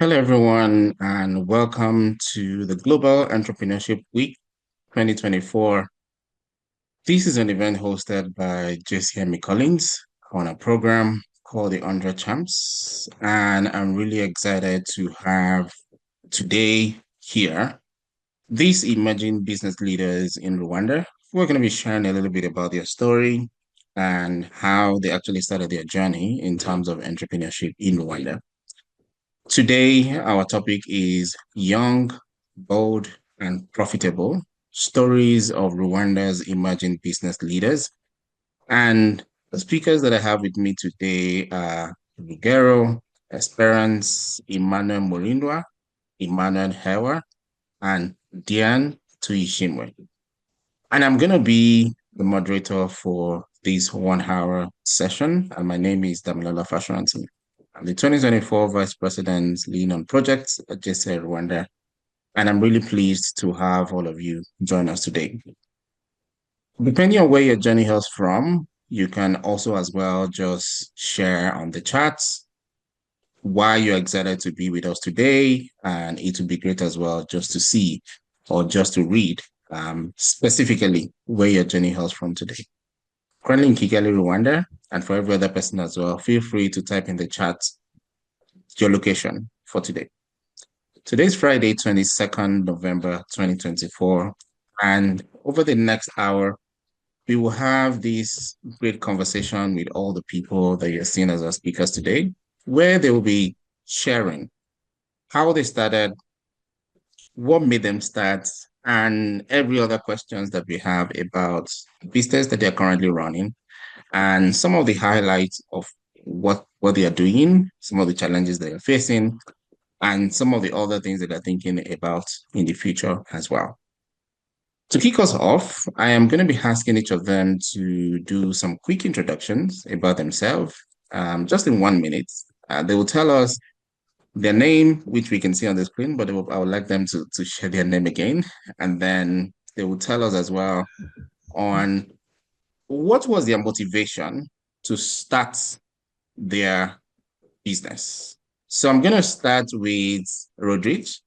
Hello, everyone, and welcome to the Global Entrepreneurship Week 2024. This is an event hosted by JCME Collines on a program called the 100 Champs, and I'm really excited to have today here these emerging business leaders in Rwanda. We're going to be sharing a little bit about their story and how they actually started their journey in terms of entrepreneurship in Rwanda. Today, our topic is Young, Bold, and Profitable Stories of Rwanda's Emerging Business Leaders. And the speakers that I have with me today are Rugero, Esperance, Emmanuel MURINDWA, Emmanuel HIRWA, and Diane TUYISHIME. And I'm going to be the moderator for this 1 hour session. And my name is Damilola Fasoranti. I'm the 2024 Vice President leading on projects at JCI Rwanda, and I'm really pleased to have all of you join us today. Depending on where your journey hails from, you can also as well just share on the chats why you're excited to be with us today, and it would be great as well just to see or just to read specifically where your journey hails from today. Currently in Kigali, Rwanda, and for every other person as well, feel free to type in the chat your location for today. Today's Friday, 22nd November 2024, and over the next hour, we will have this great conversation with all the people that you're seeing as our speakers today, where they will be sharing how they started, what made them start, and every other questions that we have about the business that they're currently running, and some of the highlights of what they are doing, some of the challenges they are facing, and some of the other things that they're thinking about in the future as well. To kick us off, I am going to be asking each of them to do some quick introductions about themselves, just in 1 minute. They will tell us their name, which we can see on the screen, but I would like them to share their name again. And then they will tell us as well on what was their motivation to start their business. So I'm going to start with Rodrige,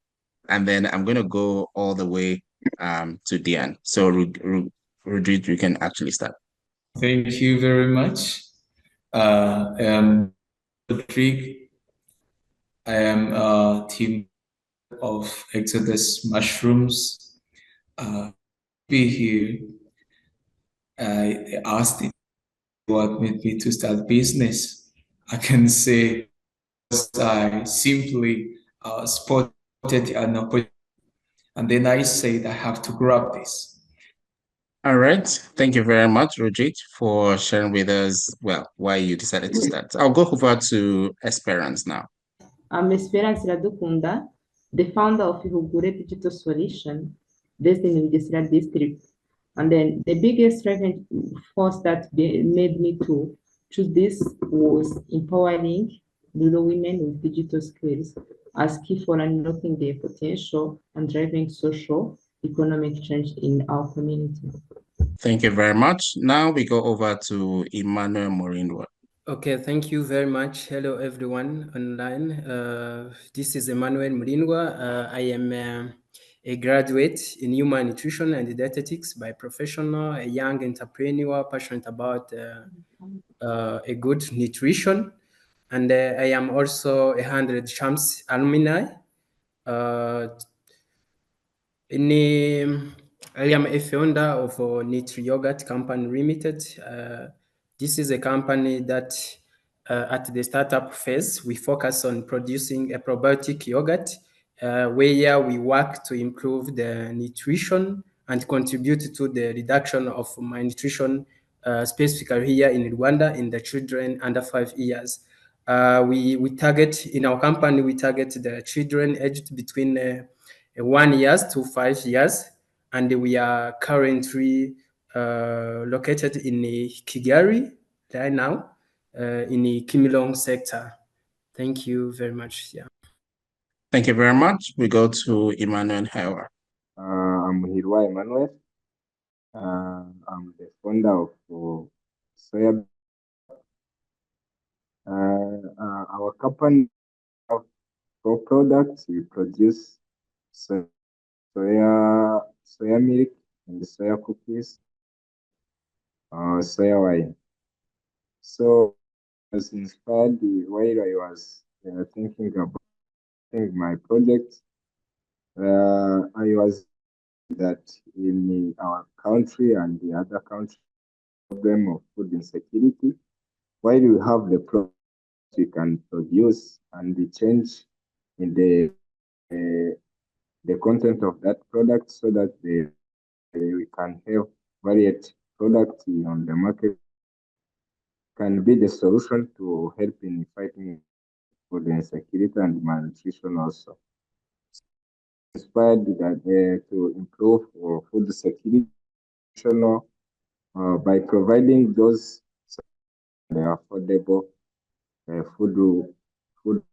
and then I'm going to go all the way to Diane. So Rodrige, you can actually start. Thank you very much. I am Rodrige. I am a team of Exodus Mushrooms. Be here. I asked what made me to start business. I can say I simply spotted an opportunity, and then I said I have to grab this. All right. Thank you very much, Rodrige, for sharing with us, well, why you decided to start. I'll go over to Esperance now. I'm Esperance IRADUKUNDA, the founder of IHUGURE Digital Solution based in Industrial District. And then the biggest driving force that made me to choose this was empowering rural women with digital skills as key for unlocking their potential and driving social economic change in our community. Thank you very much. Now we go over to Emmanuel MURINDWA. Okay, thank you very much. Hello, everyone online. This is Emmanuel MURINDWA. I am a graduate in human nutrition and dietetics by professional, a young entrepreneur passionate about a good nutrition. And I am also a 100 Champs alumni. I am a founder of a Nutri Yogurt Company Limited. This is a company that at the startup phase, we focus on producing a probiotic yogurt where we work to improve the nutrition and contribute to the reduction of malnutrition, specifically here in Rwanda in the children under 5 years. We target, in our company, we target the children aged between 1 year to 5 years, and we are currently located in Kigali right now, in the Kimilong sector. Thank you very much. Yeah. Thank you very much. We go to Emmanuel HIRWA. I'm HIRWA Emmanuel. I'm the founder of Soyabean. Our company have 4 products. We produce soya milk and soya cookies, soya wine. So I was inspired while I was thinking about my project. I was that in our country and the other country, problem of food insecurity, while we have the product we can produce and the change in the content of that product so that we can have varied products on the market can be the solution to help in fighting food insecurity and malnutrition also. Inspired that to improve food security by providing those affordable food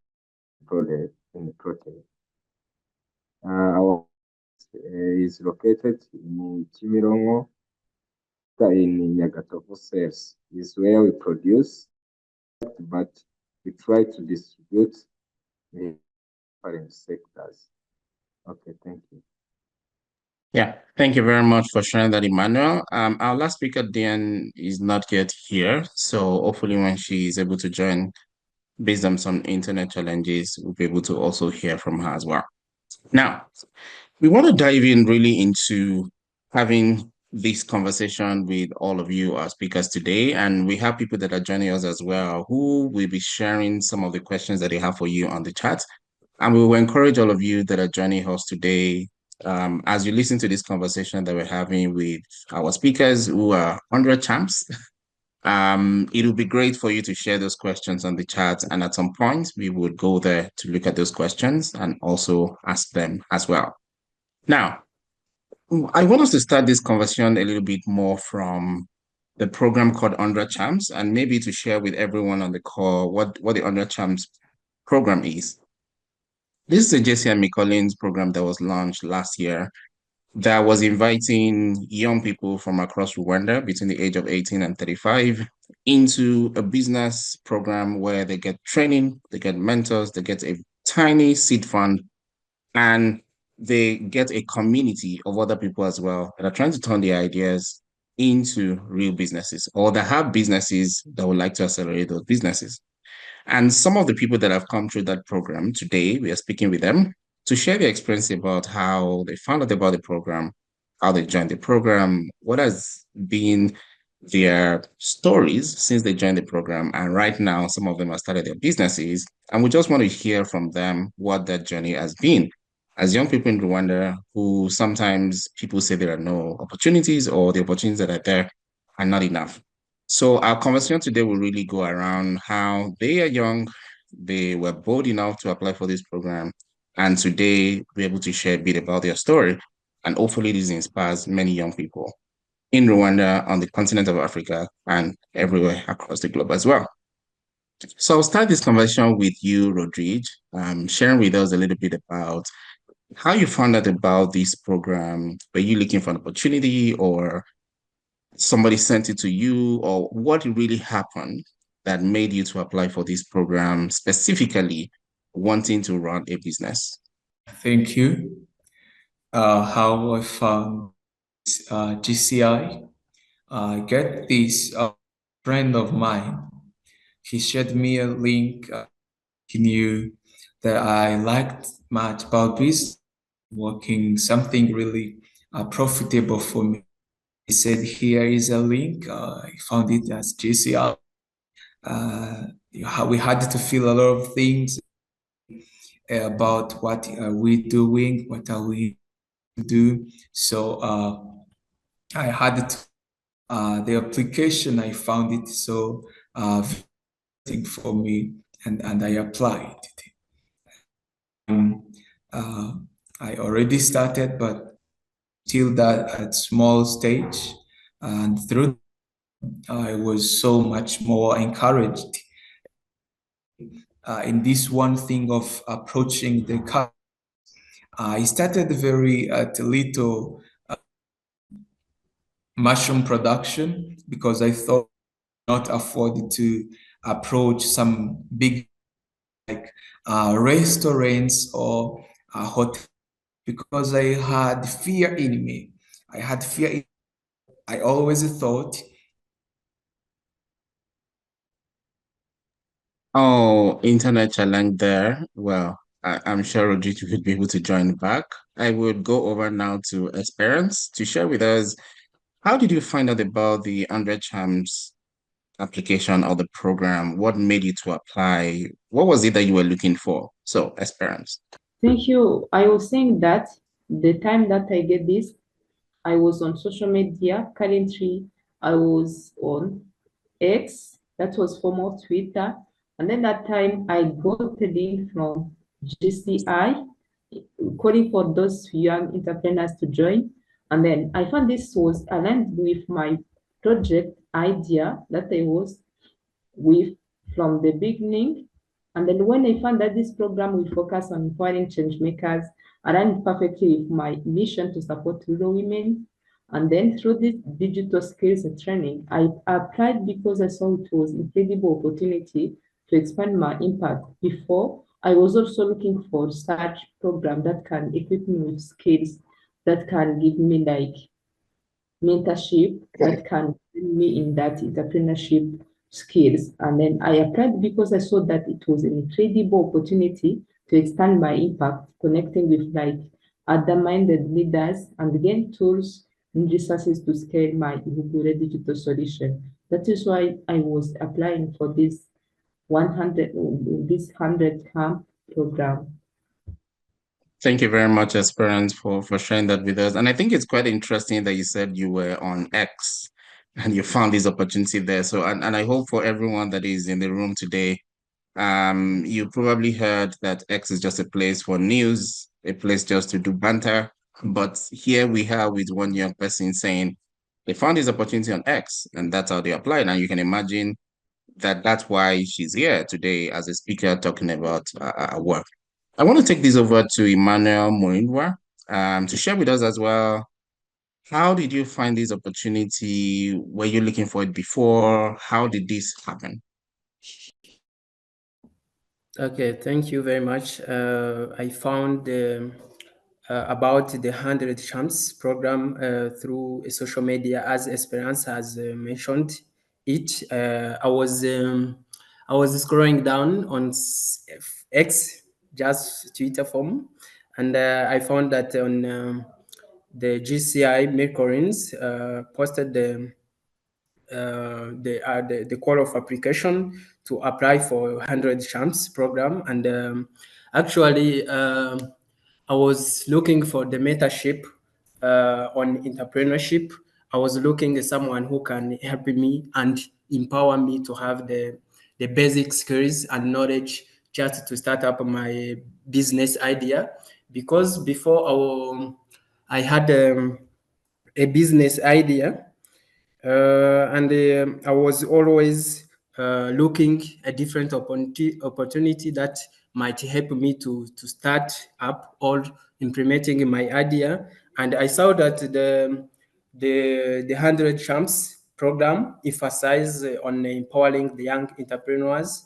product in protein. Our is located in Chimirongo, in Nyagatovu sales. Is where we produce, but we try to distribute in different sectors. Okay, thank you. Yeah, thank you very much for sharing that, Emmanuel. Our last speaker, Diane, is not yet here, so hopefully when she is able to join, based on some internet challenges, we'll be able to also hear from her as well. Now, we want to dive in really into having this conversation with all of you, our speakers today, and we have people that are joining us as well who will be sharing some of the questions that they have for you on the chat. And we will encourage all of you that are joining us today, as you listen to this conversation that we're having with our speakers who are 100 champs, it would be great for you to share those questions on the chat. And at some point, we would go there to look at those questions and also ask them as well. Now, I want us to start this conversation a little bit more from the program called 100 Champs, and maybe to share with everyone on the call what the 100 Champs program is. This is a JCM Collines program that was launched last year that was inviting young people from across Rwanda between the age of 18 and 35 into a business program where they get training, they get mentors, they get a tiny seed fund, and they get a community of other people as well that are trying to turn their ideas into real businesses or that have businesses that would like to accelerate those businesses. And some of the people that have come through that program today, we are speaking with them to share their experience about how they found out about the program, how they joined the program, what has been their stories since they joined the program. And right now, some of them have started their businesses. And we just want to hear from them what that journey has been. As young people in Rwanda, who sometimes people say there are no opportunities or the opportunities that are there are not enough. So our conversation today will really go around how they are young, they were bold enough to apply for this program, and today we're able to share a bit about their story. And hopefully this inspires many young people in Rwanda, on the continent of Africa, and everywhere across the globe as well. So I'll start this conversation with you, Rodrige, sharing with us a little bit about how you found out about this program. Were you looking for an opportunity, or somebody sent it to you, or what really happened that made you to apply for this program, specifically wanting to run a business? Thank you. How I found GCI. I get this friend of mine. He shared me a link. He knew that I liked much about this, working something really profitable for me. He said, here is a link. I found it as GCI. We had to fill a lot of things about what are we doing, what are we do. So I had to, the application, I found it so for me, and I applied. I already started, but till that at small stage, and through I was so much more encouraged in this one thing of approaching the car. I started very at a little mushroom production because I thought I could not afford to approach some big like restaurants or hotels because I had fear in me. I had fear. I always thought. Oh, internet challenge there. Well, I'm sure Rodrige would be able to join back. I would go over now to Esperance to share with us how did you find out about the 100 Charms application or the program? What made you to apply? What was it that you were looking for? So, Esperance. Thank you. I was saying that the time that I get this, I was on social media. Currently, I was on X, that was former Twitter. And then that time I got a link from GCI calling for those young entrepreneurs to join. And then I found this was aligned with my project idea that I was with from the beginning. And then when I found that this program will focus on empowering change makers, aligned perfectly with my mission to support rural women. And then through this digital skills and training, I applied because I saw it was incredible opportunity to expand my impact. Before, I was also looking for such program that can equip me with skills that can give me like mentorship that can bring me in that entrepreneurship skills. And then I applied because I saw that it was an incredible opportunity to expand my impact, connecting with like other minded leaders and gain tools and resources to scale my IHUGURE digital solution. That is why I was applying for this 100 this 100 camp program. Thank you very much, Esperance, for sharing that with us. And I think it's quite interesting that you said you were on X and you found this opportunity there. So, and I hope for everyone that is in the room today, you probably heard that X is just a place for news, a place just to do banter. But here we have with one young person saying they found this opportunity on X and that's how they applied. And you can imagine that that's why she's here today as a speaker talking about work. I want to take this over to Emmanuel MURINDWA to share with us as well. How did you find this opportunity? Were you looking for it before? How did this happen? Okay, thank you very much. I found about the 100 Champs program through social media, as Esperance has mentioned it. I was scrolling down on X, just Twitter form, and I found that on the GCI Collines posted the call of application to apply for 100 champs program. And actually I was looking for the mentorship on entrepreneurship. I was looking at someone who can help me and empower me to have the basic skills and knowledge just to start up my business idea. Because before I had a business idea, and I was always looking a different opportunity that might help me to start up or implementing my idea. And I saw that the 100 Champs program emphasizes on empowering the young entrepreneurs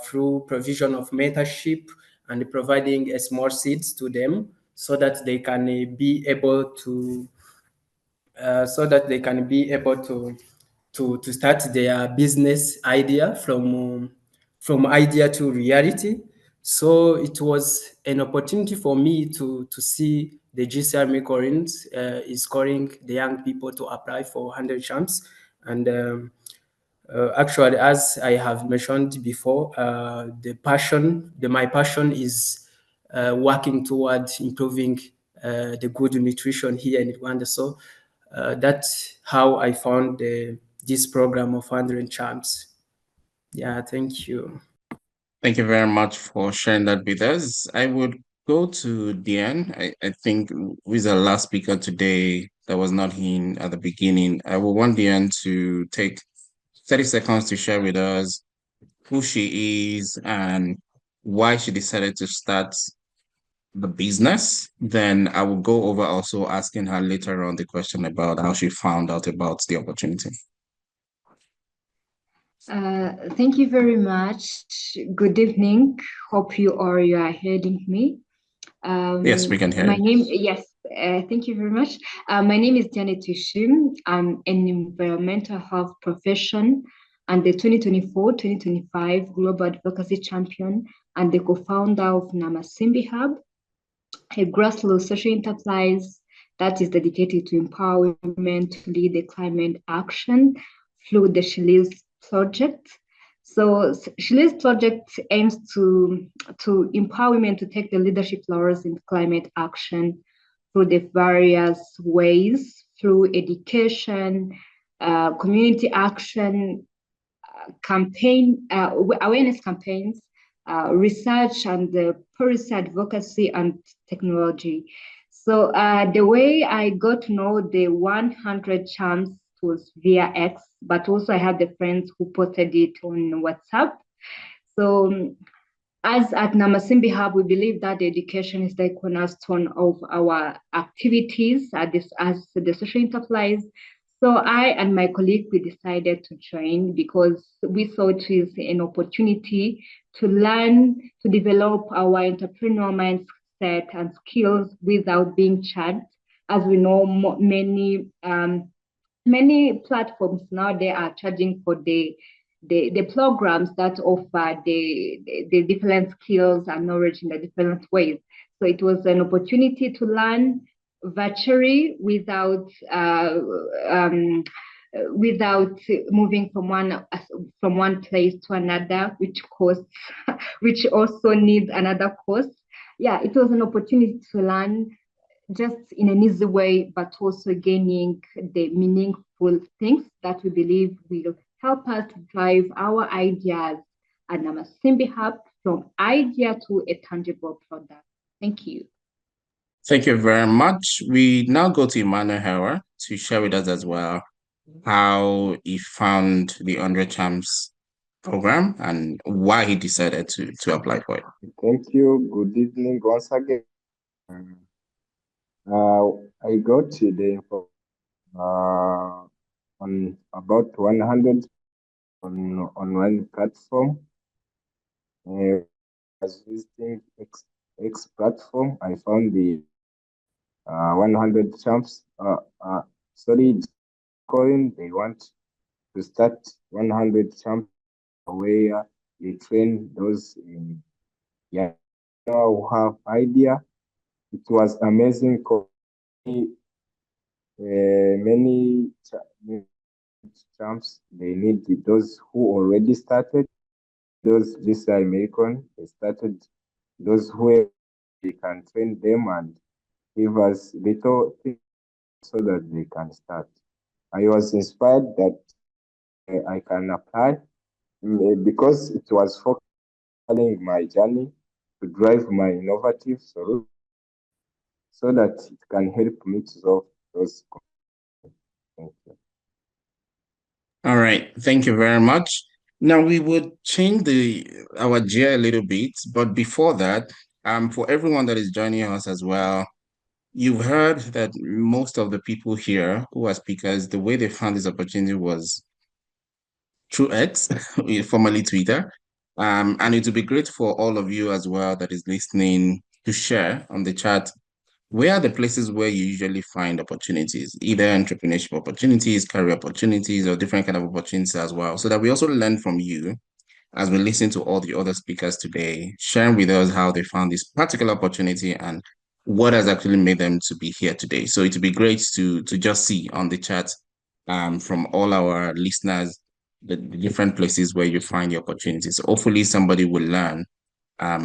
through provision of mentorship and providing a small seeds to them so that they can be able to to start their business idea from idea to reality. So it was an opportunity for me to see the GCR Collines is calling the young people to apply for 100 champs. And actually, as I have mentioned before, my passion is working towards improving the good nutrition here in Rwanda. So that's how I found this program of 100 champs. Yeah, thank you. Thank you very much for sharing that with us. I would go to Diane. I think who is the last speaker today that was not in at the beginning. I will want Diane to take 30 seconds to share with us who she is and why she decided to start the business. Then I will go over also asking her later on the question about how she found out about the opportunity. Thank you very much. Good evening. Hope you are hearing me. Yes, we can hear you. Thank you very much. My name is Diane. I'm an environmental health profession and the 2024-2025 Global Advocacy Champion and the co-founder of Namasimbi Hub, a grassroots social enterprise that is dedicated to empower women to lead the climate action through the SheLeads project. So SheLeads project aims to empower women to take the leadership roles in climate action through the various ways, through education, community action, awareness campaigns, research and policy advocacy and technology. So the way I got to know the 100 charms was via X, but also I had the friends who posted it on WhatsApp. So as at Namasimbi Hub, we believe that education is the cornerstone of our activities as the social enterprise. So I and my colleague, we decided to join because we saw it is an opportunity to learn, to develop our entrepreneurial mindset and skills without being charged. As we know, many platforms now they are charging for the programs that offer the different skills and knowledge in the different ways. So it was an opportunity to learn virtually without moving from one place to another, which also needs another cost. Yeah, it was an opportunity to learn just in an easy way, but also gaining the meaningful things that we believe will help us drive our ideas at Namasimbi Hub from idea to a tangible product. Thank you. Thank you very much. We now go to Emmanuel to share with us as well how he found the 100 Champs program and why he decided to apply for it. Thank you. Good evening once again. I got the info on about 100 on one platform. I was visiting X platform. I found the 100 champs. Sorry, Coin. They want to start 100 champs where they train those who have idea. It was amazing. Many champs, they need those who already started, those this American, they started, those who they can train them and give us little things so that they can start. I was inspired that I can apply because it was following my journey to drive my innovative solution so that it can help me to solve those. Thank you. All right, thank you very much. Now we would change our gear a little bit, but before that, for everyone that is joining us as well, you've heard that most of the people here who are speakers, the way they found this opportunity was through X, formerly Twitter. And it would be great for all of you as well that is listening to share on the chat. Where are the places where you usually find opportunities, either entrepreneurship opportunities, career opportunities, or different kind of opportunities as well, so that we also learn from you as we listen to all the other speakers today, sharing with us how they found this particular opportunity and what has actually made them to be here today. So it would be great to just see on the chat from all our listeners the different places where you find the opportunities. Hopefully somebody will learn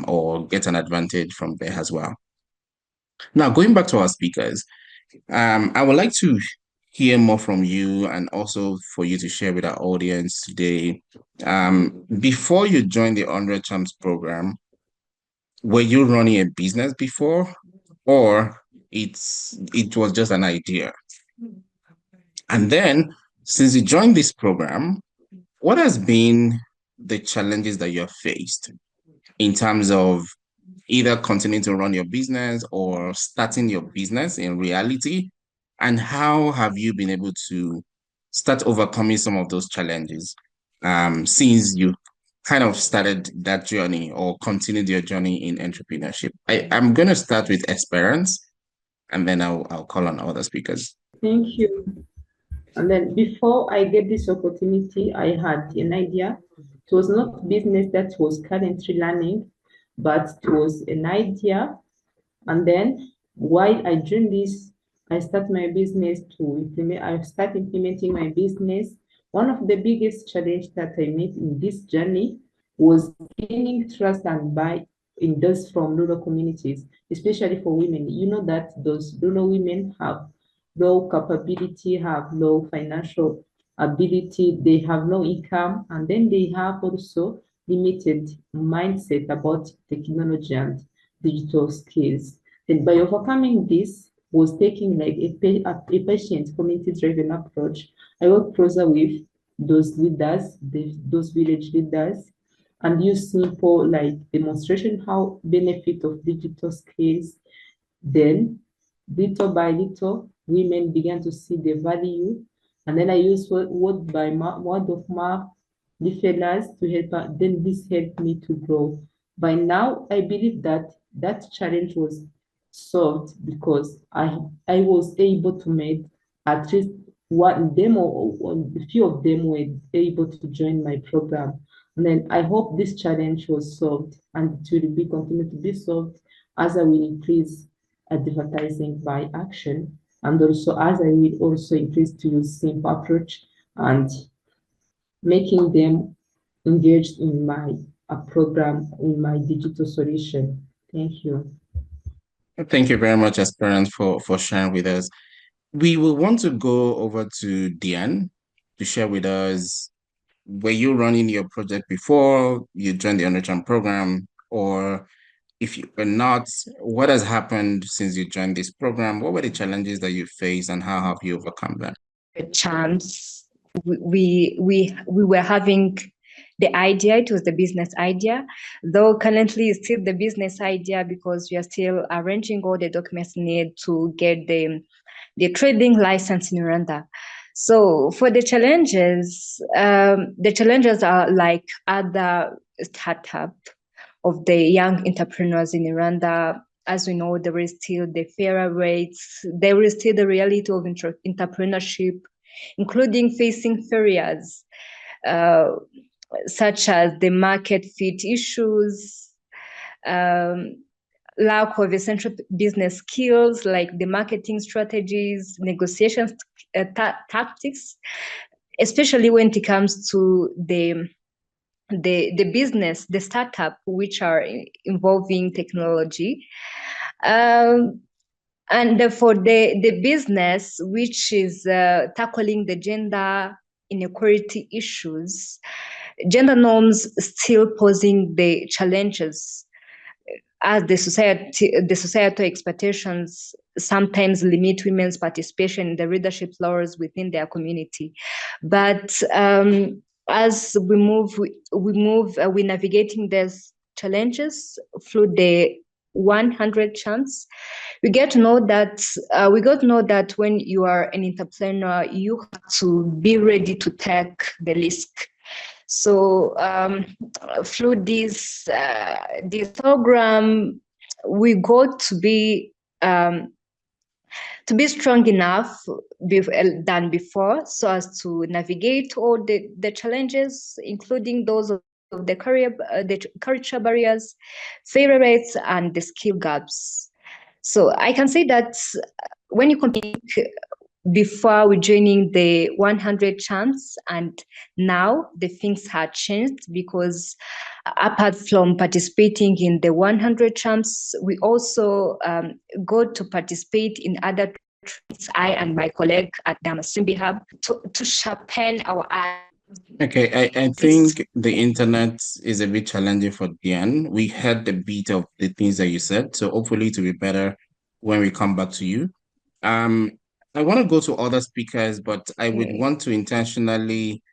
or get an advantage from there as well. Now, going back to our speakers, I would like to hear more from you and also for you to share with our audience today. Before you joined the 100 Champs program, were you running a business before, or it was just an idea? And then, since you joined this program, what has been the challenges that you have faced in terms of either continuing to run your business or starting your business in reality? And how have you been able to start overcoming some of those challenges? since you kind of started that journey or continued your journey in entrepreneurship? I'm going to start with Esperance, and then I'll call on other speakers. Thank you. And then before I get this opportunity, I had an idea. It was not business that was currently learning, but it was an idea. And then while I dream this, I start my business to implement, I start implementing my business. One of the biggest challenge that I met in this journey was gaining trust and buy in those from rural communities, especially for women. You know that those rural women have low capability, have low financial ability, they have no income, and then they have also limited mindset about technology and digital skills. And by overcoming this was taking like a patient community-driven approach. I work closer with those leaders, those village leaders, and use simple like demonstration how benefit of digital skills. Then little by little, women began to see the value. And then I used word of mouth referrals to help her. Then this helped me to grow. By now, I believe that that challenge was solved because I was able to make at least one demo, or a few of them were able to join my program. And then I hope this challenge was solved and it will be continue to be solved as I will increase advertising by action, and also as I will also increase to use simple approach and making them engaged in my program, in my digital solution. Thank you. Thank you very much, Esperance, for sharing with us. We will want to go over to Diane to share with us, were you running your project before you joined the Undertran program? Or if you were not, what has happened since you joined this program? What were the challenges that you faced and how have you overcome them? A chance. We were having the idea, it was the business idea, though currently it's still the business idea because we are still arranging all the documents needed to get the trading license in Rwanda. So for the challenges are like other startup of the young entrepreneurs in Rwanda. As we know, there is still the failure rates, there is still the reality of entrepreneurship, including facing failures, such as the market fit issues, lack of essential business skills like the marketing strategies, negotiations tactics, especially when it comes to the business, the startup, which are involving technology. And for the business, which is tackling the gender inequality issues, gender norms still posing the challenges as the societal expectations sometimes limit women's participation in the leadership roles within their community. But as we're navigating these challenges through the 100 chance. We got to know that when you are an entrepreneur, you have to be ready to take the risk. So through this program, we got to be strong enough than before, so as to navigate all the challenges, including those of the culture barriers, failure rates, and the skill gaps. So I can say that when you compete before we joining the 100 chance, and now the things have changed, because apart from participating in the 100 chance, we also got to participate in other trainings, I and my colleague at Damasimbi Hub, to sharpen our eye. Okay, I think the internet is a bit challenging for Diane. We heard a bit of the things that you said, so hopefully it will be better when we come back to you. I want to go to other speakers, but I would want to intentionally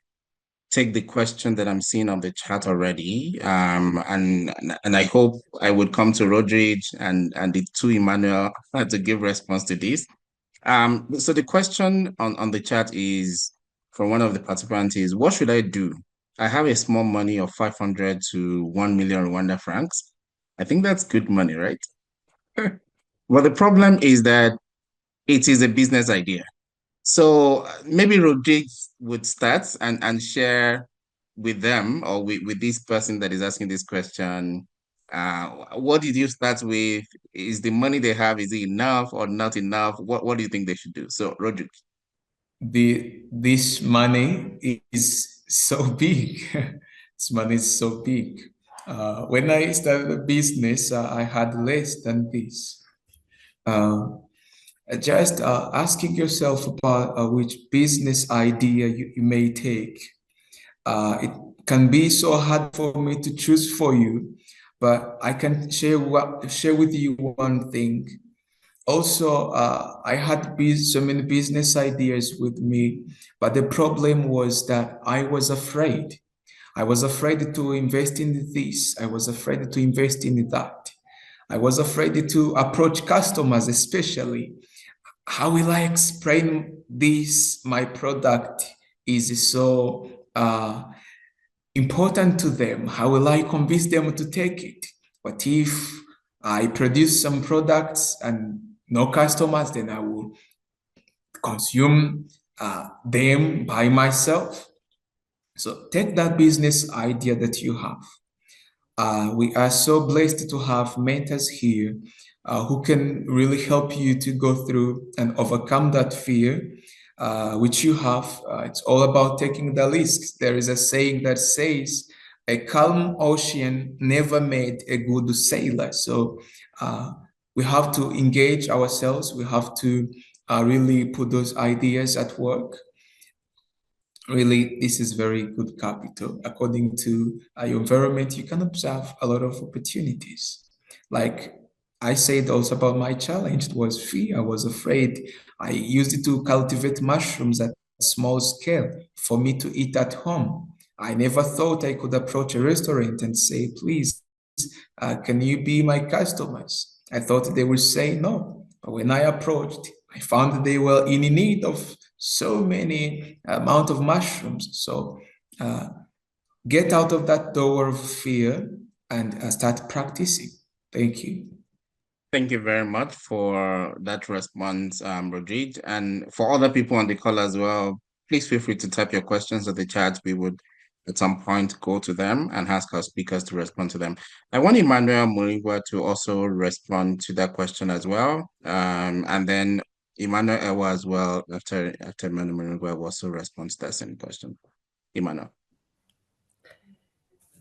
take the question that I'm seeing on the chat already. And I hope I would come to Rodrige and the two Emmanuel to give response to this. So the question on the chat is from one of the participants is, what should I do I have a small money of 500 to 1 million Rwanda francs. I think that's good money, right? Well, the problem is that it is a business idea. So maybe Rodrige would start and share with them or with this person that is asking this question. What did you start with? Is the money they have, is it enough or not enough? What do you think they should do? So Rodrige. This money is so big. This money is so big. When I started a business, I had less than this. Just asking yourself about which business idea you may take. It can be so hard for me to choose for you, but I can share with you one thing. Also, I had so many business ideas with me, but the problem was that I was afraid. I was afraid to invest in this. I was afraid to invest in that. I was afraid to approach customers, especially. How will I explain this? My product is so important to them. How will I convince them to take it? What if I produce some products and no customers? Then I will consume them by myself. So take that business idea that you have. We are so blessed to have mentors here who can really help you to go through and overcome that fear, which you have. It's all about taking the risks. There is a saying that says, a calm ocean never made a good sailor. So we have to engage ourselves. We have to really put those ideas at work. Really, this is very good capital. According to your environment, you can observe a lot of opportunities. Like I said also about my challenge, it was fear. I was afraid. I used it to cultivate mushrooms at small scale for me to eat at home. I never thought I could approach a restaurant and say, please, can you be my customers? I thought they would say no. But when I approached, I found that they were in need of so many amount of mushrooms. So get out of that door of fear and start practicing. Thank you. Thank you very much for that response, Rodrige. And for other people on the call as well, please feel free to type your questions in the chat. We would at some point go to them and ask our speakers to respond to them. I want Emmanuel MURINDWA to also respond to that question as well. And then Emmanuel Ewa as well, after Emmanuel MURINDWA will also respond to that same question. Emmanuel.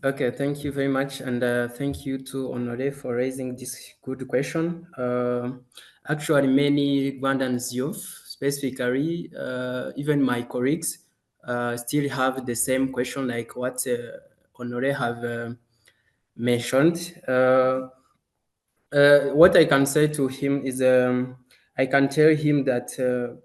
Okay, thank you very much. And thank you to Honore for raising this good question. Actually, many Rwandans youth, specifically, even my colleagues, still have the same question like what Honore have mentioned. What I can say to him is I can tell him that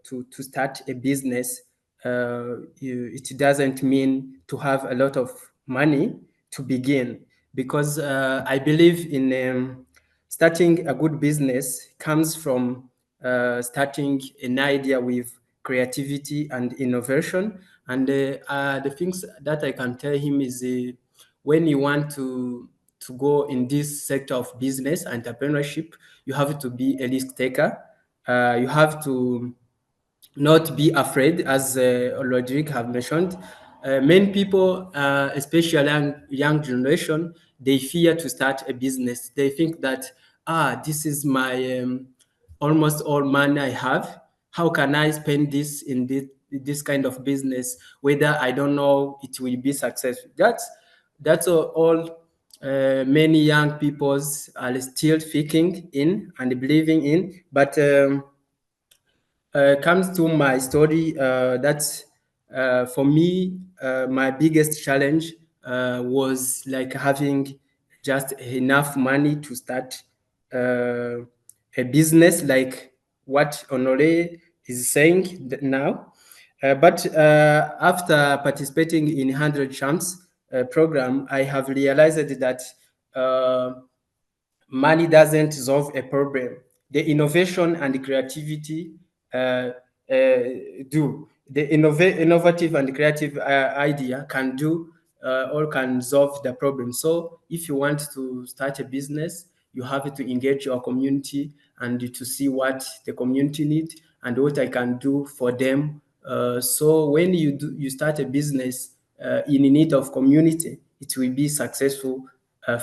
to start a business, it doesn't mean to have a lot of money to begin, because I believe in starting a good business comes from starting an idea with creativity and innovation. And the things that I can tell him is when you want to go in this sector of business entrepreneurship, you have to be a risk taker. You have to not be afraid, as Rodrige have mentioned. Many people, especially young generation, they fear to start a business. They think that, this is my almost all money I have. How can I spend this in this kind of business, whether I don't know it will be successful? That's all many young peoples are still thinking in and believing in. But comes to my story, that's for me, my biggest challenge was like having just enough money to start a business, like what Honore is saying now. But after participating in 100 Champs program, I have realized that money doesn't solve a problem. The innovation and the creativity do. The innovative and creative idea can do or can solve the problem. So if you want to start a business, you have to engage your community and to see what the community need and what I can do for them. So when you start a business in need of community, it will be successful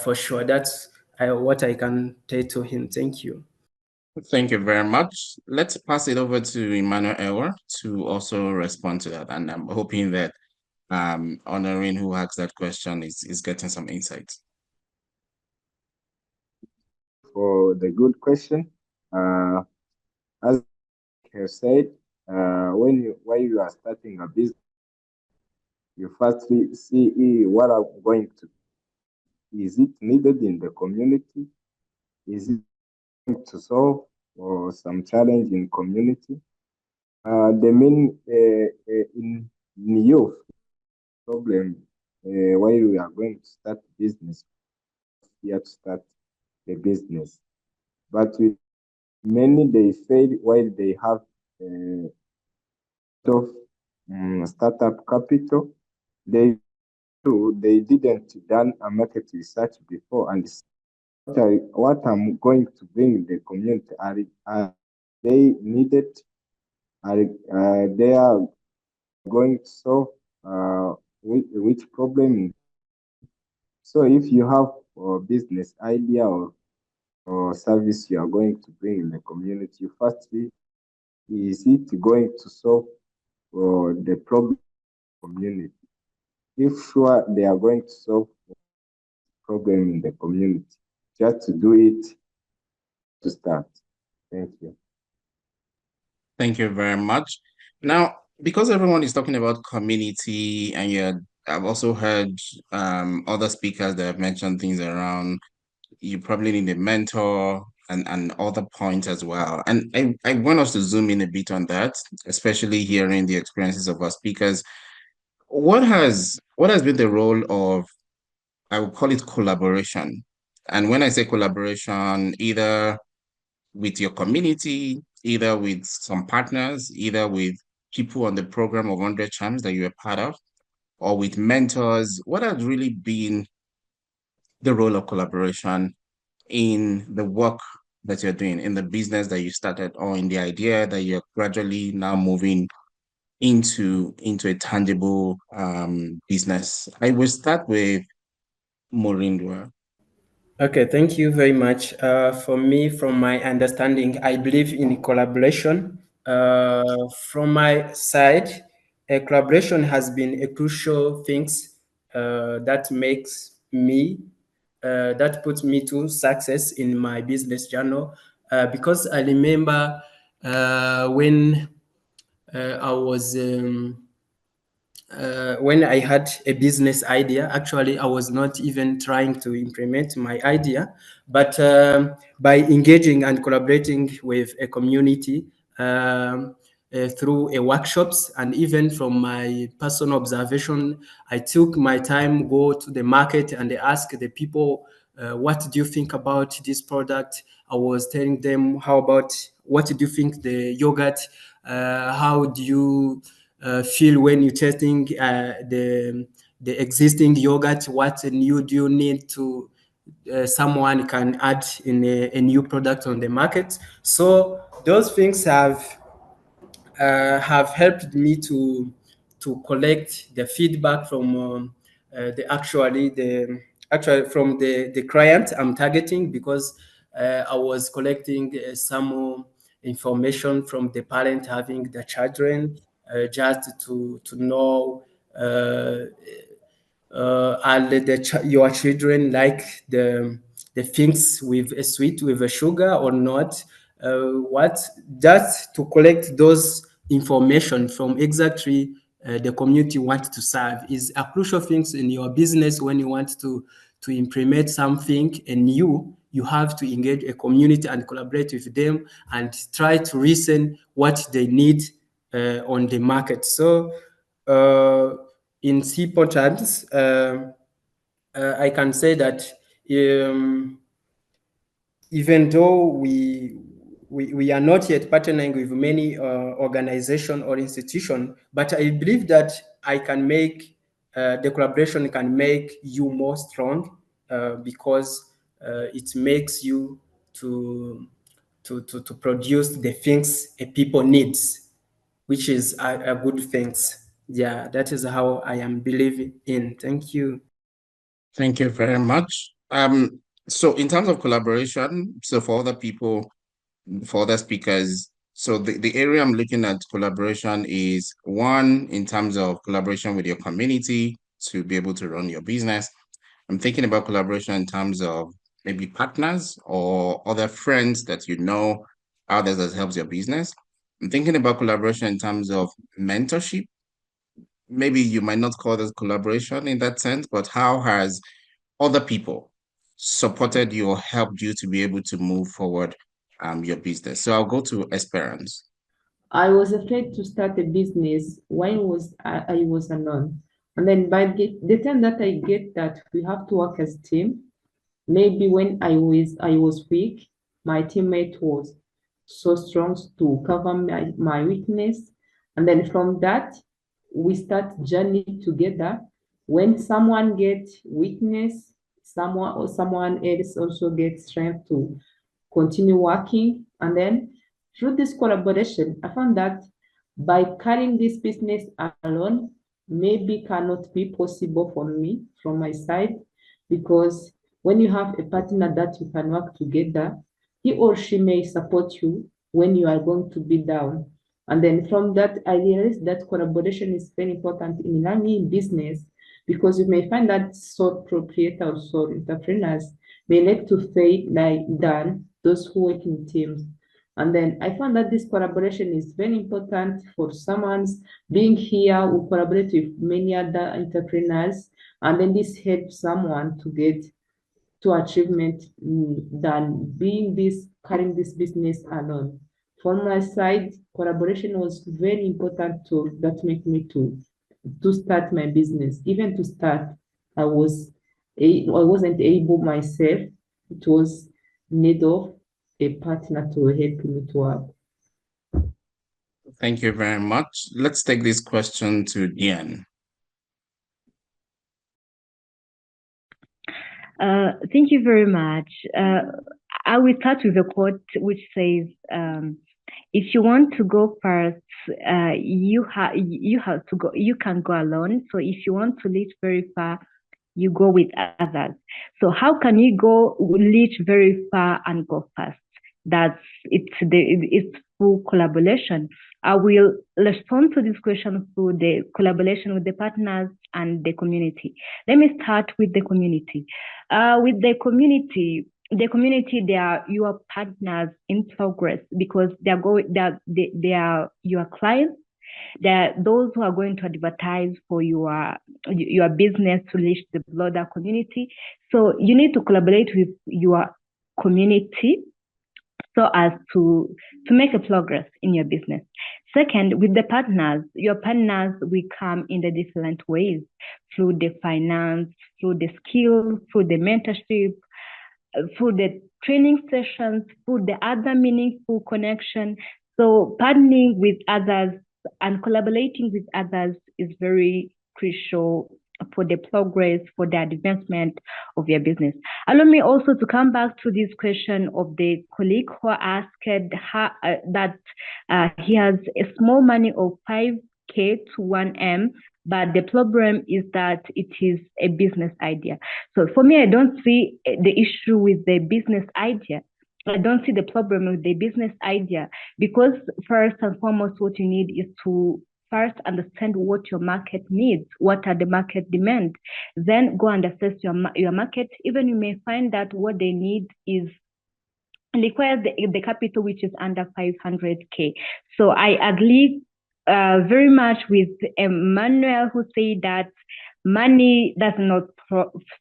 for sure. That's what I can tell to him. Thank you. Thank you very much. Let's pass it over to Emmanuel to also respond to that. And I'm hoping that Honoring, who asked that question, is getting some insights. For the good question, as I have said, while you are starting a business, you firstly see what I'm going to. Is it needed in the community? Is it going to solve or some challenge in community? The main in youth problem while we are going to start business, here to start the business, but with many they fail while they have of startup capital. They didn't done a market research before and what I'm going to bring in the community are they needed, they are going to solve which problem. So if you have a business idea or service you are going to bring in the community, firstly, is it going to solve the problem community? If sure they are going to solve the problem in the community, just to do it to start. Thank you. Thank you very much. Now, because everyone is talking about community, and I've also heard other speakers that have mentioned things around you probably need a mentor and other points as well. And I want us to zoom in a bit on that, especially hearing the experiences of our speakers. What has been the role of, I would call it collaboration? And when I say collaboration, either with your community, either with some partners, either with people on the program of 100 Charms that you're part of, or with mentors, what has really been the role of collaboration in the work that you're doing, in the business that you started, or in the idea that you're gradually now moving into a tangible business? I will start with MURINDWA. Okay, thank you very much. For me, from my understanding, I believe in collaboration. From my side, collaboration has been a crucial things that makes me, that puts me to success in my business journey. Because I remember when I was when I had a business idea. Actually, I was not even trying to implement my idea, but by engaging and collaborating with a community through workshops, and even from my personal observation, I took my time, go to the market and ask the people, what do you think about this product? I was telling them, how about, what do you think the yogurt? How do you feel when you're testing the existing yogurt? What new do you need to someone can add in a new product on the market? So those things have helped me to collect the feedback from from the client I'm targeting, because I was collecting some information from the parent having the children, just to know and your children like the things with a sweet, with a sugar or not. What Just to collect those information from exactly the community want to serve is a crucial things in your business. When you want to implement something new, you have to engage a community and collaborate with them and try to listen what they need on the market. So in simple terms, I can say that even though we are not yet partnering with many organization or institution, but I believe that I can make the collaboration can make you more strong because it makes you to produce the things a people needs, which is a good things. Yeah, that is how I am believing in. Thank you. Thank you very much. So in terms of collaboration, so for other people, for other speakers, so the area I'm looking at collaboration is one, in terms of collaboration with your community to be able to run your business. I'm thinking about collaboration in terms of maybe partners or other friends that you know, others that helps your business. I'm thinking about collaboration in terms of mentorship. Maybe you might not call this collaboration in that sense, but how has other people supported you or helped you to be able to move forward your business? So I'll go to Esperance. I was afraid to start a business when I was alone. And then by the time that I get that we have to work as a team, maybe when I was weak, my teammate was so strong to cover my weakness. And then from that, we start journey together. When someone gets weakness, someone else also gets strength to continue working. And then through this collaboration, I found that by carrying this business alone, maybe cannot be possible for me from my side, because when you have a partner that you can work together, he or she may support you when you are going to be down. And then from that, I realized that collaboration is very important in running business, because you may find that sole proprietor or sole entrepreneurs may like to fail than those who work in teams. And then I found that this collaboration is very important for someone's being here. We collaborate with many other entrepreneurs, and then this helps someone to get to achievement than carrying this business alone. From my side, collaboration was very important tool that made me to start my business. Even to start, I wasn't able myself. It was need of a partner to help me to work. Thank you very much. Let's take this question to Diane. Thank you very much. I will start with a quote which says, if you want to go first, you have to go. You can go alone. So if you want to reach very far, you go with others. So how can you reach very far and go fast? It's through collaboration. I will respond to this question through the collaboration with the partners and the community. Let me start with the community. With the community, they are your partners in progress, because they are your clients. They're those who are going to advertise for your business to reach the broader community. So you need to collaborate with your community so as to make a progress in your business. Second, with the partners, your partners will come in the different ways, through the finance, through the skills, through the mentorship, through the training sessions, through the other meaningful connection. So partnering with others and collaborating with others is very crucial for the progress, for the advancement of your business. Allow me also to come back to this question of the colleague who asked that he has a small money of 5K to 1M, but the problem is that it is a business idea. So for me, I don't see the issue with the business idea. I don't see the problem with the business idea, because first and foremost, what you need is to first understand what your market needs, what are the market demands, then go and assess your market. Even you may find that what they need requires the capital which is under 500K. So I agree very much with Emmanuel, who said that money does not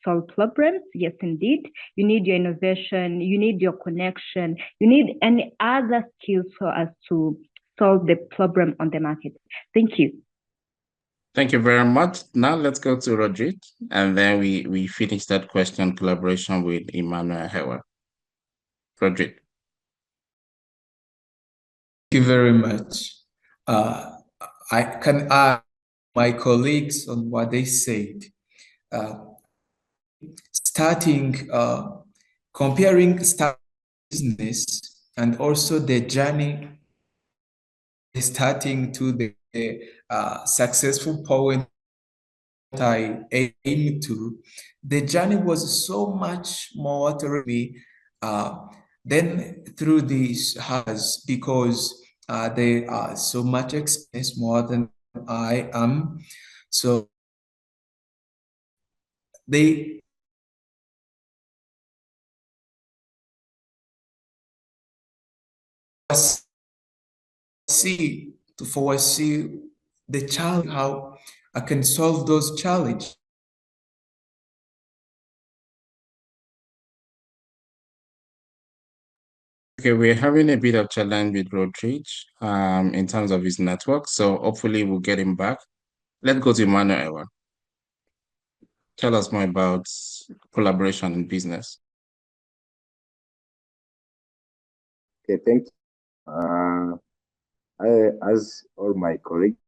solve problems. Yes, indeed. You need your innovation, you need your connection, you need any other skills for us to solve the problem on the market. Thank you. Thank you very much. Now let's go to Rodrige, and then we finish that question collaboration with Emmanuel HIRWA. Rodrige. Thank you very much. I my colleagues on what they said. Comparing start business and also the journey starting to the successful point I aim to, the journey was so much more to me than through these has, because they are so much experience more than I am. So they foresee the challenge, how I can solve those challenges. Okay, we're having a bit of challenge with Rodrige in terms of his network, so hopefully we'll get him back. Let's go to Emmanuel. Tell us more about collaboration in business. Okay, thank you. As all my colleagues,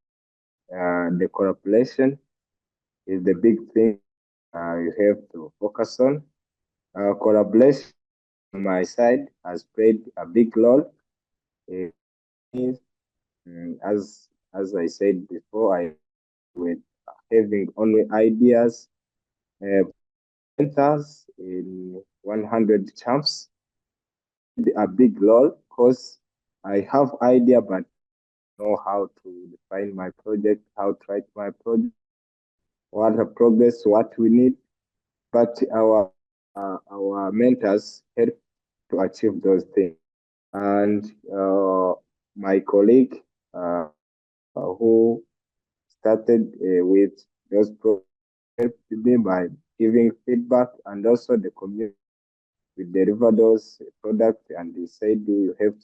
the collaboration is the big thing you have to focus on. Collaboration on my side has played a big role. As I said before, I with having only ideas, mentors in 100 champs, a big role because I have idea but know how to define my project, how to write my project, what the progress, what we need. But our mentors help to achieve those things. And my colleague who started with those programs helped me by giving feedback, and also the community we deliver those products and they said you have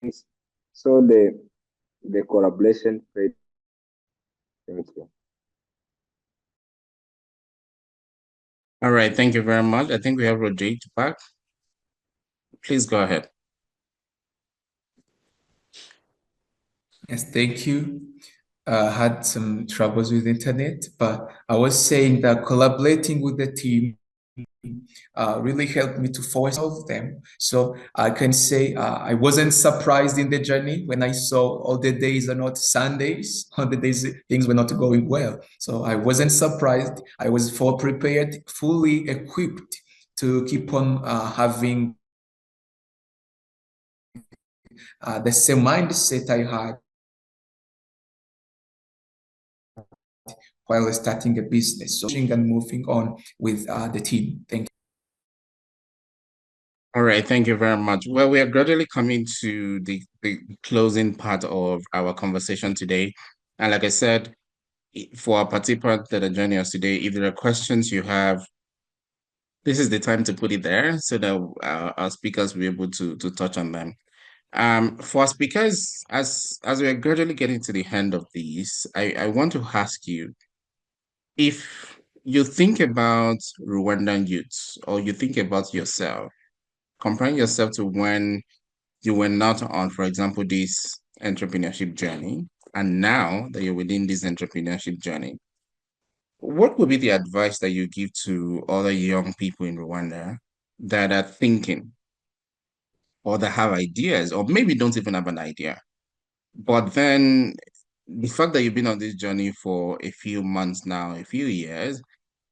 things. So the collaboration played. Thank you. All right, thank you very much. I think we have Rodrige back. Please go ahead. Yes, thank you. Had some troubles with internet, but I was saying that collaborating with the team really helped me to foresolve them. So I can say I wasn't surprised in the journey when I saw all the days are not Sundays, all the days things were not going well. So I wasn't surprised. I was full prepared, fully equipped to keep on having the same mindset I had while starting a business. So and moving on with the team. Thank you. All right, thank you very much. Well, we are gradually coming to the closing part of our conversation today. And like I said, for our participants that are joining us today, if there are questions you have, this is the time to put it there so that our speakers will be able to touch on them. For our speakers, as we are gradually getting to the end of these, I want to ask you, if you think about Rwandan youths or you think about yourself, comparing yourself to when you were not on, for example, this entrepreneurship journey, and now that you're within this entrepreneurship journey, what would be the advice that you give to other young people in Rwanda that are thinking or that have ideas, or maybe don't even have an idea? But then the fact that you've been on this journey for a few months now, a few years,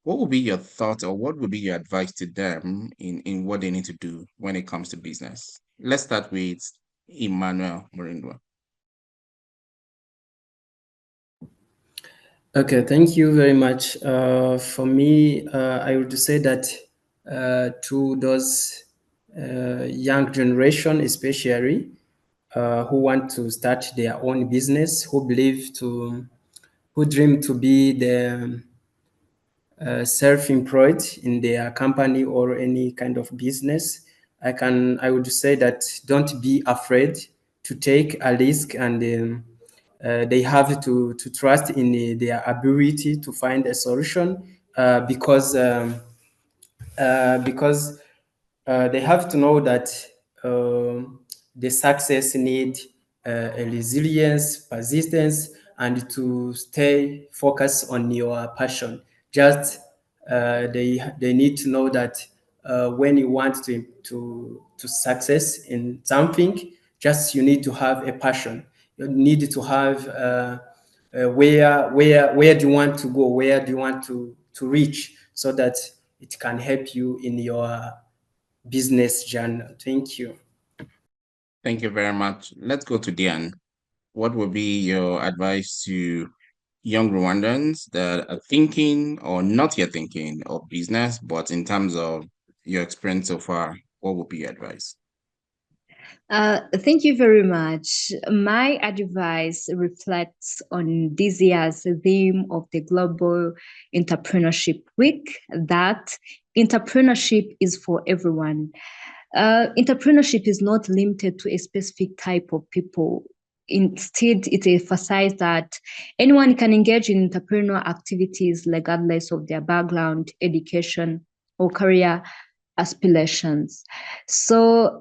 what would be your thoughts or what would be your advice to them in what they need to do when it comes to business? Let's start with Emmanuel MURINDWA. Okay, thank you very much. For me, I would say that to those young generation, especially who want to start their own business, who dream to be the self-employed in their company or any kind of business, I would say that don't be afraid to take a risk, and they have to trust in their ability to find a solution, because they have to know that the success need a resilience, persistence, and to stay focused on your passion. Just they need to know that when you want to success in something, just you need to have a passion. You need to have where do you want to go, where do you want to reach, so that it can help you in your business journey. Thank you. Thank you very much. Let's go to Diane. What would be your advice to young Rwandans that are thinking or not yet thinking of business, but in terms of your experience so far, what would be your advice? Thank you very much. My advice reflects on this year's theme of the Global Entrepreneurship Week, that entrepreneurship is for everyone. Entrepreneurship is not limited to a specific type of people. Instead, it emphasizes that anyone can engage in entrepreneurial activities regardless of their background, education, or career aspirations. So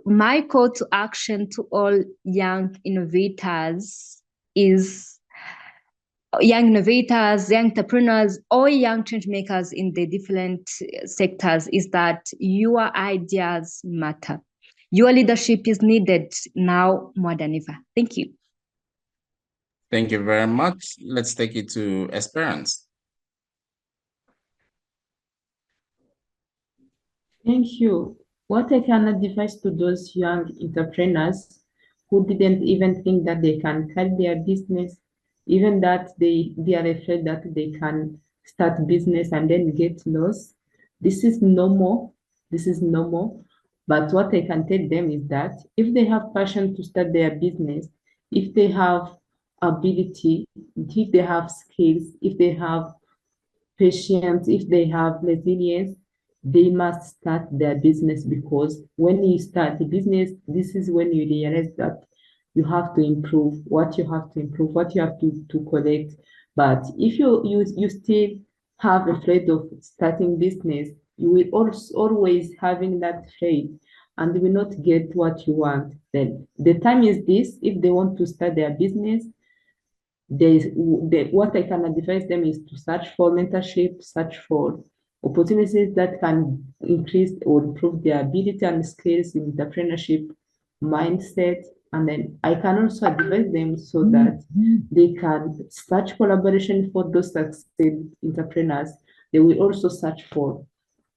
my call to action to all young innovators, young entrepreneurs, or young change makers in the different sectors, is that your ideas matter. Your leadership is needed now more than ever. Thank you. Thank you very much. Let's take it to Esperance. Thank you. What I can advise to those young entrepreneurs who didn't even think that they can start their business, even that they are afraid that they can start business and then get lost. This is normal. This is normal. But what I can tell them is that if they have passion to start their business, if they have ability, if they have skills, if they have patience, if they have resilience, they must start their business, because when you start the business, this is when you realize that you have to improve, what you have to improve, what you have to collect. But if you still have afraid of starting business, you will also always having that faith and will not get what you want. Then the time is this: if they want to start their business, what I can advise them is to search for mentorship, search for opportunities that can increase or improve their ability and skills in entrepreneurship mindset. And then I can also advise them so that they can search collaboration for those succeed entrepreneurs. They will also search for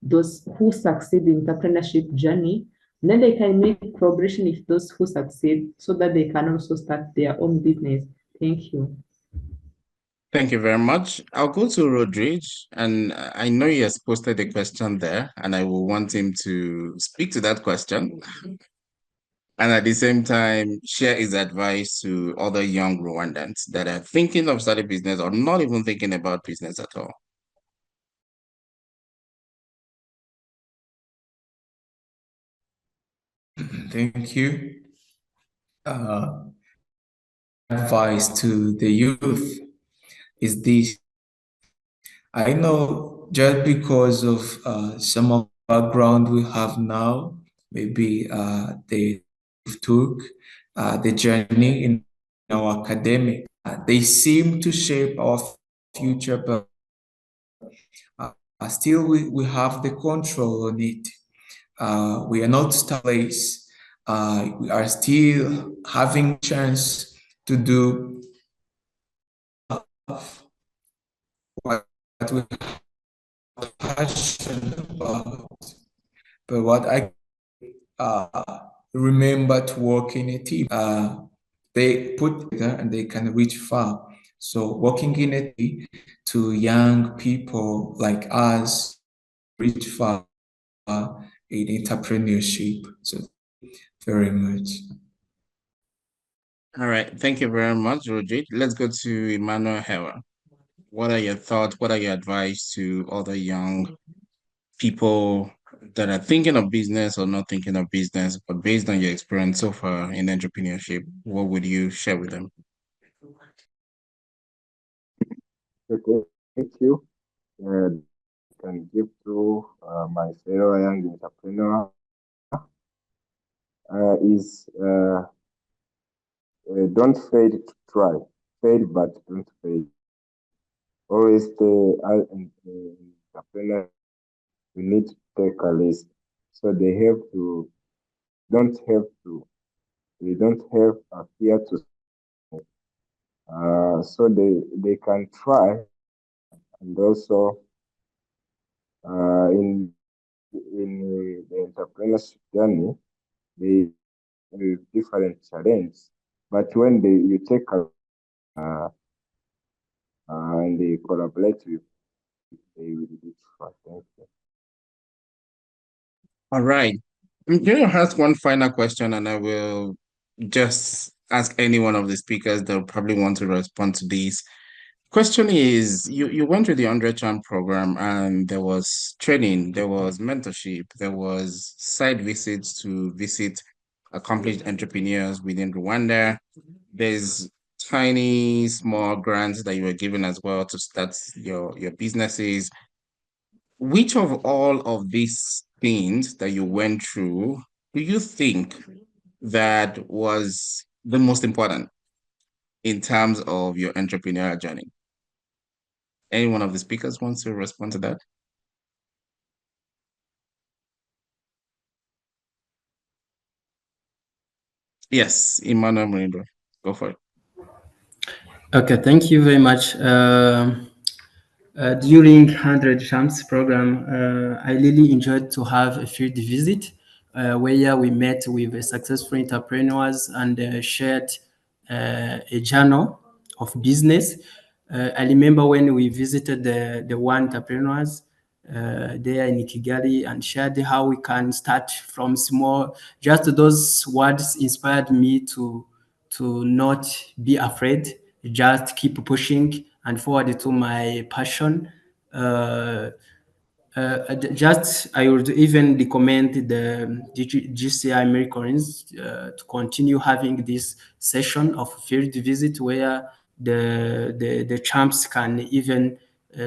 those who succeed in entrepreneurship journey. Then they can make collaboration with those who succeed so that they can also start their own business. Thank you. Thank you very much. I'll go to Rodrige, and I know he has posted a question there, and I will want him to speak to that question. And at the same time, share his advice to other young Rwandans that are thinking of starting business or not even thinking about business at all. Thank you. Advice to the youth is this. I know just because of some of the background we have now, maybe they took the journey in our academic, they seem to shape our future, but still we have the control on it. We are not place. We are still having chance to do what we are passionate about. But what I remember to work in a team, they put together and they can reach far. So working in a team to young people like us reach far in entrepreneurship. So very much. All right. Thank you very much, Rodrige. Let's go to Emmanuel. What are your thoughts? What are your advice to other young people that are thinking of business or not thinking of business, but based on your experience so far in entrepreneurship, what would you share with them? Okay, thank you. Can give to my fellow young entrepreneur is don't fail to try. fail but don't fail. Always stay entrepreneur. You need to take a risk. So they don't have to, they don't have a fear to. So they can try, and also in the entrepreneurship journey, they with different challenges. But when you take a and they collaborate with, they will do fast. Thank you. All right. I'm going to ask one final question, and I will just ask any one of the speakers that probably want to respond to these. Question is, you went through the 100 Charm program, and there was training, there was mentorship, there was side visits to visit accomplished entrepreneurs within Rwanda. There's tiny, small grants that you were given as well to start your businesses. Which of all of these things that you went through do you think that was the most important in terms of your entrepreneurial journey? Any one of the speakers wants to respond to that? Yes, Emmanuel Murindo, go for it. Okay, thank you very much. During 100 Shams program, I really enjoyed to have a field visit where we met with successful entrepreneurs and shared a journal of business. I remember when we visited the one entrepreneurs there in Kigali and shared how we can start from small. Just those words inspired me to not be afraid, just keep pushing and forward to my passion. Just I would even recommend the GCI Collines to continue having this session of field visit where the champs can even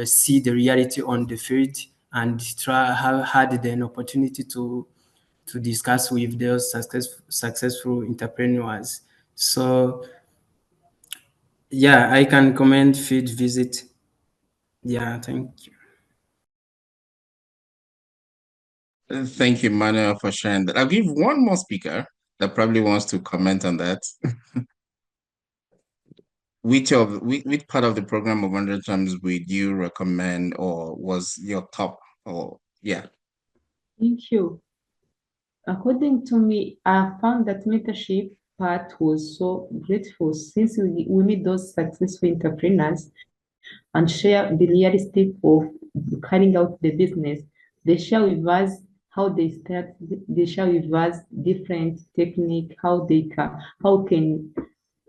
see the reality on the field and try have had an opportunity to discuss with those successful entrepreneurs. So yeah, I can commend field visit. Yeah, thank you. Thank you, Manuel, for sharing that. I'll give one more speaker that probably wants to comment on that. Which part of the program of 100 Times would you recommend, or was your top? Or yeah. Thank you. According to me, I found that mentorship part was so grateful since we meet those successful entrepreneurs and share the realistic of carrying out the business. They share with us how they start, they share with us different technique, how can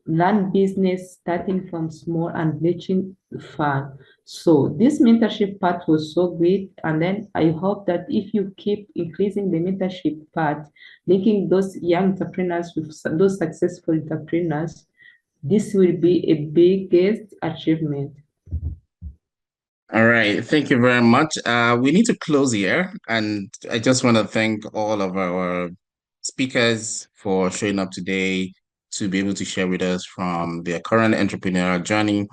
learn business starting from small and reaching far. So this mentorship part was so great. And then I hope that if you keep increasing the mentorship part, linking those young entrepreneurs with those successful entrepreneurs, this will be a biggest achievement. All right. Thank you very much. We need to close here, and I just want to thank all of our speakers for showing up today to be able to share with us from their current entrepreneurial journey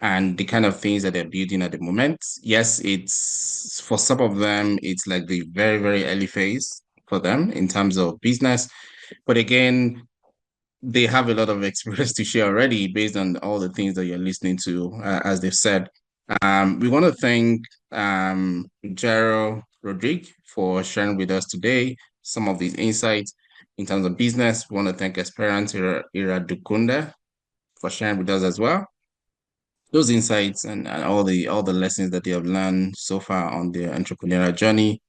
and the kind of things that they're building at the moment. Yes, it's for some of them, it's like the very, very early phase for them in terms of business. But again, they have a lot of experience to share already based on all the things that you're listening to, as they've said. We want to thank Rugero Rodrige for sharing with us today some of these insights in terms of business. We want to thank Esperance IRADUKUNDA for sharing with us as well. Those insights and all the lessons that they have learned so far on their entrepreneurial journey.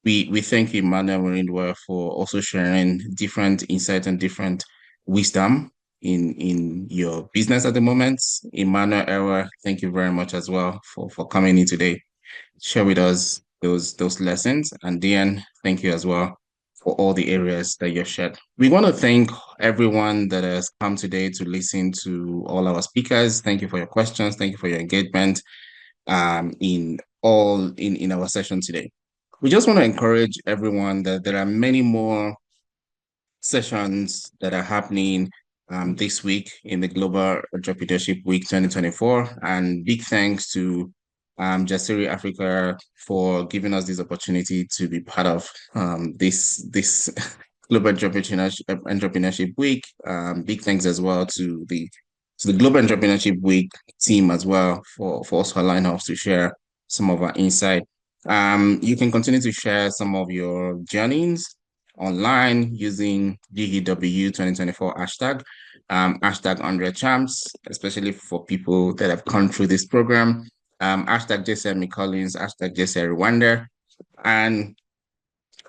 We thank Emmanuel MURINDWA for also sharing different insights and different wisdom in your business at the moment. Emmanuel, thank you very much as well for coming in today. Share with us those lessons. And Diane, thank you as well for all the areas that you've shared. We want to thank everyone that has come today to listen to all our speakers. Thank you for your questions. Thank you for your engagement in our session today. We just want to encourage everyone that there are many more sessions that are happening this week in the Global Entrepreneurship Week 2024. And big thanks to Jasiri Africa for giving us this opportunity to be part of this Global Entrepreneurship Week. Big thanks as well to the Global Entrepreneurship Week team as well for also allowing us to share some of our insight. You can continue to share some of your journeys online using GEW 2024 hashtag, hashtag 100 champs, especially for people that have gone through this program, hashtag JCM Collines, hashtag JCM Rwanda. And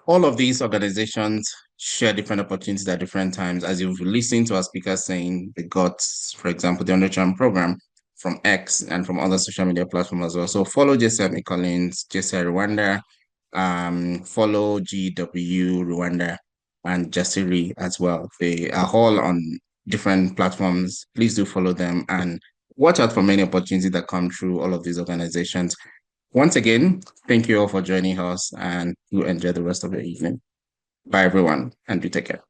all of these organizations share different opportunities at different times. As you've listened to our speakers saying, they got, for example, the 100 champ program from X and from other social media platforms as well. So follow JCM Collins, JCM Rwanda, follow GW Rwanda and Jasiri as well. They are all on different platforms. Please do follow them and watch out for many opportunities that come through all of these organizations. Once again, thank you all for joining us and you enjoy the rest of your evening. Bye everyone and do take care.